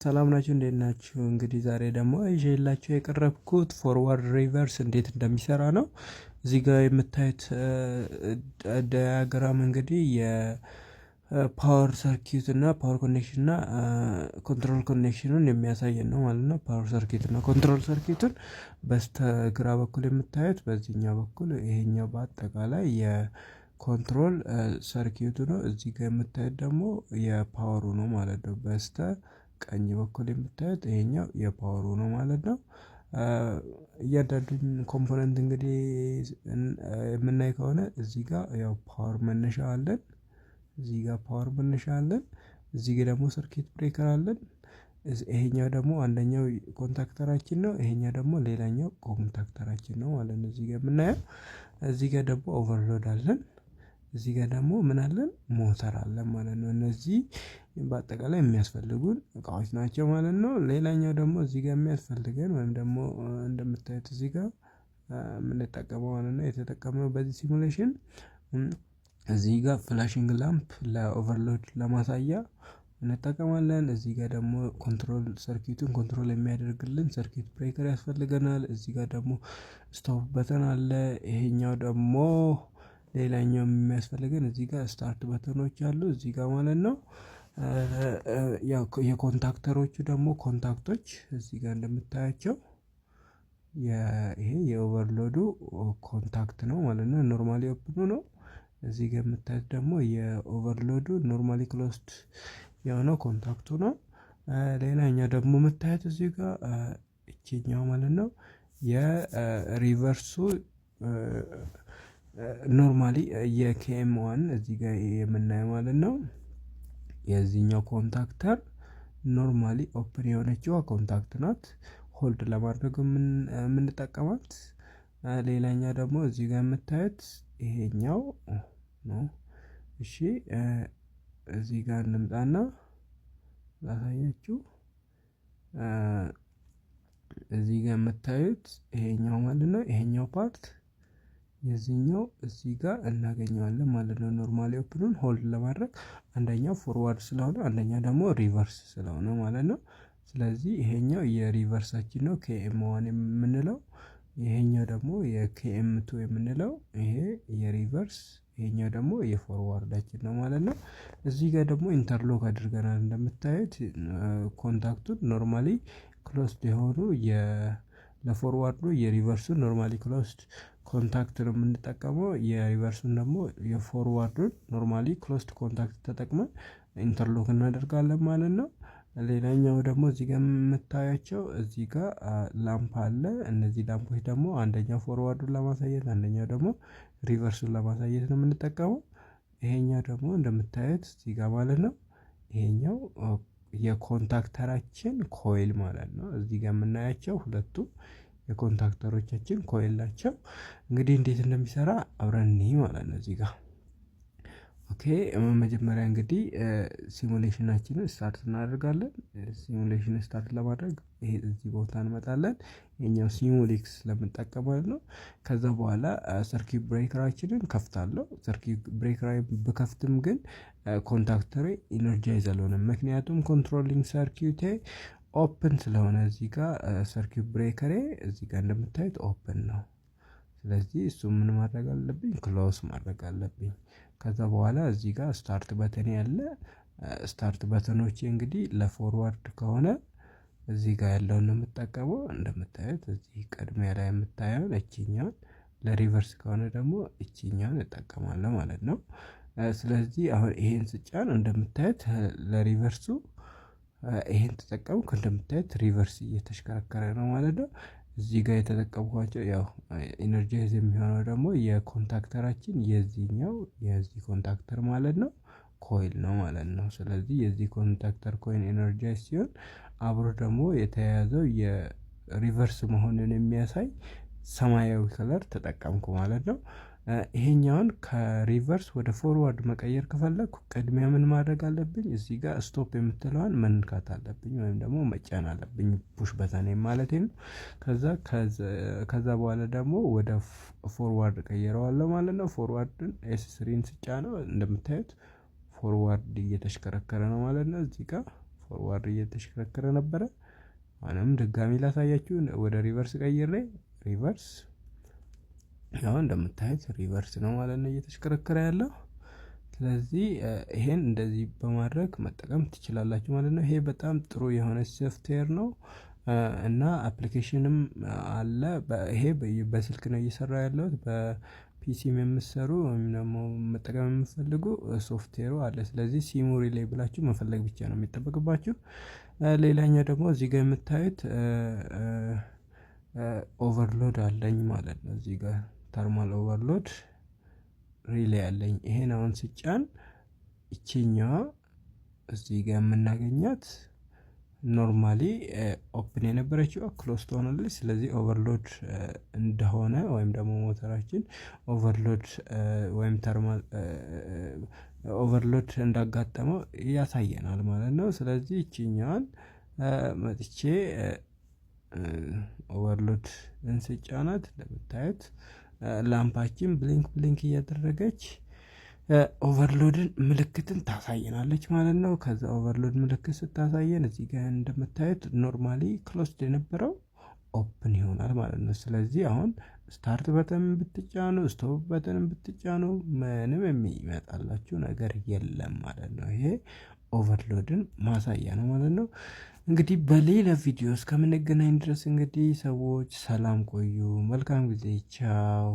ሰላም ናችሁ እንዴት ናችሁ? እንግዲህ ዛሬ ደግሞ ይዤላችሁ የቀረብኩት ፎርዋርድ ሪቨርስ እንዴት እንደሚሰራ ነው። እዚህ ጋር የምታዩት ዳያግራም እንግዲህ የፓወር ሰርኪዩት እና ፓወር ኮኔክሽን እና ኮንትሮል ኮኔክሽኑን የሚያሳየን ነው ማለት ነው። ፓወር ሰርኪዩት እና ኮንትሮል ሰርኪዩትን በስተግራ በኩል የምታዩት፣ በዚህኛው በኩል ይሄኛው በአጠቃላይ የኮንትሮል ሰርኪዩቱ ነው። እዚህ ጋር የምታዩት ደግሞ የፓወሩ ነው ማለት ነው። በስተ ቀኝ በኩል የምታዩት ይሄኛው የፓወሩ ነው ማለት ነው። እያንዳንዱን ኮምፖነንት እንግዲህ የምናይ ከሆነ እዚህ ጋር ያው ፓወር መነሻ አለን፣ እዚህ ጋር ፓወር መነሻ አለን፣ እዚህ ጋር ደግሞ ሰርኪት ብሬከር አለን። ይሄኛው ደግሞ አንደኛው ኮንታክተራችን ነው፣ ይሄኛው ደግሞ ሌላኛው ኮንታክተራችን ነው ማለት ነው። እዚህ ጋር የምናየው እዚህ ጋር ደግሞ ኦቨርሎድ አለን፣ እዚህ ጋር ደግሞ ምን አለን? ሞተር አለን ማለት ነው። እነዚህ በአጠቃላይ የሚያስፈልጉን እቃዎች ናቸው ማለት ነው። ሌላኛው ደግሞ እዚህ ጋር የሚያስፈልገን ወይም ደግሞ እንደምታዩት እዚህ ጋር የምንጠቀመው ማለት ነው፣ የተጠቀምነው በዚህ ሲሙሌሽን እዚህ ጋር ፍላሽንግ ላምፕ ለኦቨርሎድ ለማሳያ እንጠቀማለን። እዚህ ጋር ደግሞ ኮንትሮል ሰርኪዩትን ኮንትሮል የሚያደርግልን ሰርኪዩት ብሬከር ያስፈልገናል። እዚህ ጋር ደግሞ ስቶፕ በተን አለ። ይሄኛው ደግሞ ሌላኛው የሚያስፈልገን እዚህ ጋር ስታርት በተኖች አሉ እዚህ ጋር ማለት ነው። ያው የኮንታክተሮቹ ደግሞ ኮንታክቶች እዚህ ጋር እንደምታያቸው ይሄ የኦቨርሎዱ ኮንታክት ነው ማለት ነው። ኖርማሊ ኦፕኑ ነው። እዚህ ጋር የምታዩት ደግሞ የኦቨርሎዱ ኖርማሊ ክሎስድ የሆነው ኮንታክቱ ነው። ሌላኛው ደግሞ የምታዩት እዚህ ጋር እቺኛው ማለት ነው የሪቨርሱ ኖርማሊ የኬኤም ዋን እዚህ ጋር የምናየው ማለት ነው። የዚህኛው ኮንታክተር ኖርማሊ ኦፕን የሆነችዋ ኮንታክት ናት፣ ሆልድ ለማድረግ የምንጠቀማት። ሌላኛው ደግሞ እዚህ ጋር የምታዩት ይሄኛው ነው። እሺ እዚህ ጋር እንምጣና ላሳያችሁ። እዚህ ጋር የምታዩት ይሄኛው ማለት ነው። ይሄኛው ፓርት የዚህኛው እዚህ ጋር እናገኘዋለን ማለት ነው። ኖርማሊ ኦፕኑን ሆልድ ለማድረግ አንደኛው ፎርዋርድ ስለሆነ አንደኛው ደግሞ ሪቨርስ ስለሆነ ማለት ነው። ስለዚህ ይሄኛው የሪቨርሳችን ነው ኬኤም ዋን የምንለው፣ ይሄኛው ደግሞ የኬኤም ቱ የምንለው፣ ይሄ የሪቨርስ፣ ይሄኛው ደግሞ የፎርዋርዳችን ነው ማለት ነው። እዚህ ጋር ደግሞ ኢንተርሎክ አድርገናል እንደምታዩት ኮንታክቱን ኖርማሊ ክሎስድ የሆኑ ለፎርዋርዱ የሪቨርሱን ኖርማሊ ክሎስድ ኮንታክት ነው የምንጠቀመው። የሪቨርሱን ደግሞ የፎርዋርዱን ኖርማሊ ክሎስድ ኮንታክት ተጠቅመን ኢንተርሎክ እናደርጋለን ማለት ነው። ሌላኛው ደግሞ እዚህ ጋር የምታያቸው እዚህ ጋር ላምፕ አለ። እነዚህ ላምፖች ደግሞ አንደኛው ፎርዋርዱን ለማሳየት አንደኛው ደግሞ ሪቨርሱን ለማሳየት ነው የምንጠቀመው። ይሄኛው ደግሞ እንደምታዩት እዚህ ጋር ማለት ነው ይሄኛው የኮንታክተራችን ኮይል ማለት ነው። እዚህ ጋር የምናያቸው ሁለቱ የኮንታክተሮቻችን ኮይል ናቸው። እንግዲህ እንዴት እንደሚሰራ አብረን እንይ ማለት ነው። እዚህ ጋር ኦኬ፣ መጀመሪያ እንግዲህ ሲሙሌሽናችንን ስታርት እናደርጋለን። ሲሙሌሽን ስታርት ለማድረግ ይሄ እዚህ ቦታ እንመጣለን። የኛው ሲሙሊክስ ስለምንጠቀም ማለት ነው። ከዛ በኋላ ሰርኪት ብሬከራችንን ከፍታለሁ። ሰርኪት ብሬከር ብከፍትም ግን ኮንታክተሬ ኢነርጃይዝ አልሆነም፣ ምክንያቱም ኮንትሮሊንግ ሰርኪዩቴ ኦፕን ስለሆነ እዚህ ጋር ሰርኪት ብሬከሬ እዚህ ጋር እንደምታዩት ኦፕን ነው። ስለዚህ እሱ ምን ማድረግ አለብኝ? ክሎስ ማድረግ አለብኝ። ከዛ በኋላ እዚህ ጋር ስታርት በተን ያለ ስታርት በተኖቼ እንግዲህ ለፎርዋርድ ከሆነ እዚህ ጋር ያለውን ነው የምጠቀመው። እንደምታዩት እዚህ ቅድሚያ ላይ የምታየውን እቺኛውን፣ ለሪቨርስ ከሆነ ደግሞ እቺኛውን እጠቀማለሁ ማለት ነው። ስለዚህ አሁን ይሄን ስጫን እንደምታዩት ለሪቨርሱ ይሄን ተጠቀምኩ፣ እንደምታዩት ሪቨርስ እየተሽከረከረ ነው ማለት ነው። እዚህ ጋር የተጠቀምኳቸው ያው ኢነርጃይዝ የሚሆነው ደግሞ የኮንታክተራችን የዚህኛው የዚህ ኮንታክተር ማለት ነው ኮይል ነው ማለት ነው። ስለዚህ የዚህ ኮንታክተር ኮይል ኢነርጃይዝ ሲሆን አብሮ ደግሞ የተያያዘው የሪቨርስ መሆኑን የሚያሳይ ሰማያዊ ከለር ተጠቀምኩ ማለት ነው። ይሄኛውን ከሪቨርስ ወደ ፎርዋርድ መቀየር ከፈለኩ ቅድሚያ ምን ማድረግ አለብኝ? እዚህ ጋር ስቶፕ የምትለዋን መንካት አለብኝ ወይም ደግሞ መጫን አለብኝ፣ ፑሽ በተን ማለት ነው። ከዛ በኋላ ደግሞ ወደ ፎርዋርድ ቀይረዋለሁ ማለት ነው። ፎርዋርድን ኤስ3ን ስጫ ነው እንደምታዩት ፎርዋርድ እየተሽከረከረ ነው ማለት ነው። እዚህ ጋር ፎርዋርድ እየተሽከረከረ ነበረ። አሁንም ድጋሚ ላሳያችሁ ወደ ሪቨርስ ቀይሬ ሪቨርስ ያው እንደምታዩት ሪቨርስ ነው ማለት ነው እየተሽከረከረ ያለው። ስለዚህ ይሄን እንደዚህ በማድረግ መጠቀም ትችላላችሁ ማለት ነው። ይሄ በጣም ጥሩ የሆነ ሶፍትዌር ነው እና አፕሊኬሽንም አለ። ይሄ በስልክ ነው እየሰራ ያለሁት። በፒሲም የምትሰሩ ወይም ደግሞ መጠቀም የምትፈልጉ ሶፍትዌሩ አለ። ስለዚህ ሲሙ ሪሌይ ብላችሁ መፈለግ ብቻ ነው የሚጠበቅባችሁ። ሌላኛው ደግሞ እዚህ ጋር የምታዩት ኦቨርሎድ አለኝ ማለት ነው። እዚህ ጋር ተርማል ኦቨርሎድ ሪሌይ አለኝ። ይሄን አሁን ስጫን ይቺኛዋ እዚህ ጋር የምናገኛት ኖርማሊ ኦፕን የነበረችው ክሎዝ ትሆናለች። ስለዚህ ኦቨርሎድ እንደሆነ ወይም ደግሞ ሞተራችን ኦቨርሎድ ወይም ተርማል ኦቨርሎድ እንዳጋጠመው ያሳየናል ማለት ነው። ስለዚህ ይቺኛዋን መጥቼ ኦቨርሎድ እንስጫናት እንደምታዩት ላምፓችን ብሊንክ እያደረገች ኦቨርሎድን ምልክትን ታሳየናለች ማለት ነው። ከዛ ኦቨርሎድ ምልክት ስታሳየን እዚህ ጋር እንደምታዩት ኖርማሊ ክሎዝድ የነበረው ኦፕን ይሆናል ማለት ነው። ስለዚህ አሁን ስታርት በተን ብትጫኑ ስቶፕ በተን ብትጫኑ ምንም የሚመጣላችሁ ነገር የለም ማለት ነው። ይሄ ኦቨርሎድን ማሳያ ነው ማለት ነው። እንግዲህ በሌላ ቪዲዮ እስከምንገናኝ ድረስ እንግዲህ ሰዎች ሰላም ቆዩ። መልካም ጊዜ። ቻው